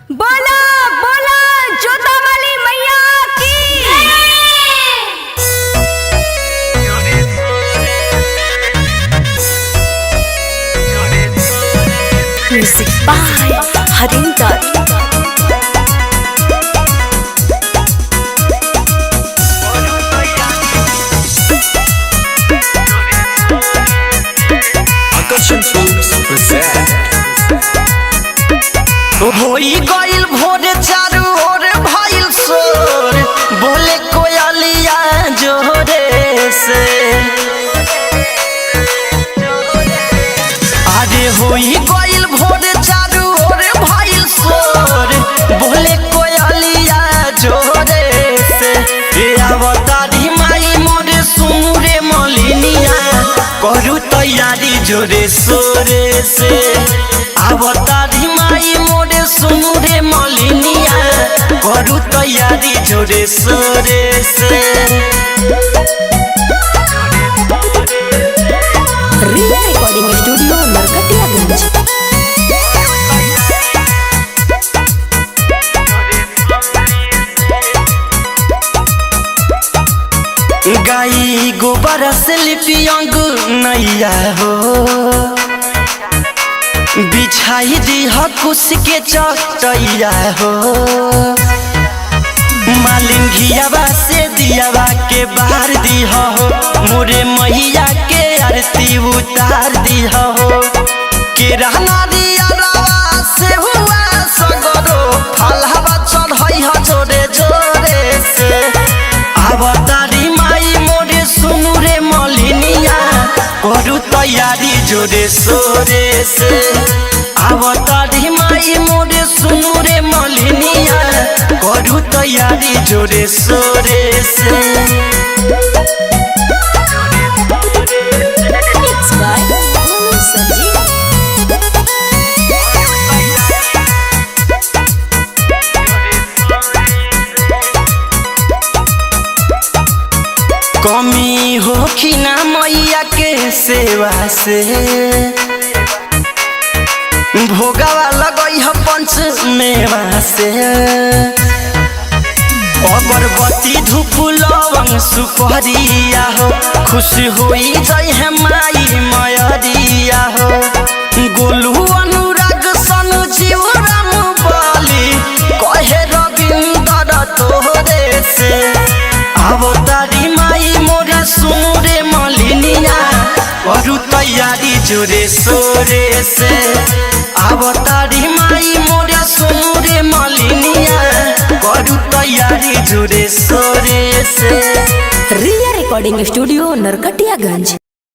बोला बोला जोता वाली मैया की। Music by Harinder. होई गइल भोरे चारू ओर भइल शोर, बोले कोयलिया जोरे से। अरे होई गइल भोरे चारू ओर भइल शोर, बोले कोयलिया जोरे से। अवतारी माई मोरे सुनु रे मलिनिया, करू तैयारी जोरे सोरे से। अवतारी माई मोरे सुनु रे मलिनिया, करू तैयारी जोरे सोरे से। रिया रिकॉर्डिंग स्टूडियो नरकटियागंज। गाई गोबर से लिपि अंग नैया हो, बिछाई दी कुश के चटैया हो। मालिन घियावा से दियावा के बाहर दी हो, मोरे मैया के आरती उतार दी हो। के रहना दिया रवा से हुआ सगरो, फलहवा चढ़ई हो जोरे जोरे से। अवतारी माई मोरे सुनु रे मलिनिया, करू तैयारी जोरे सोरे से। अवतारी माई मोरे सुनु रे मलिनिया, करू तैयारी जोरे सोरे से। मिक्स बाय मनु संजीव। कमी हो कि ना मैया के सेवा से, भोगावा लगई ह पंच मेवा से। अगरबत्ती धूप लवंग सुपहरिया हो, खुश होई जय है माई मयरिया हो। गोलू अनुराग सन जीव राम बलि, कहे रविंदर तोहरे से। अवतारी माई मोरे सुनु रे मलिनिया, करू तैयारी जोरे सोरे से। अवतारी माई मोरे सुनु रे मलिनिया, करू तैयारी जोरे सोरे से। रिया रिकॉर्डिंग स्टूडियो नरकटियागंज।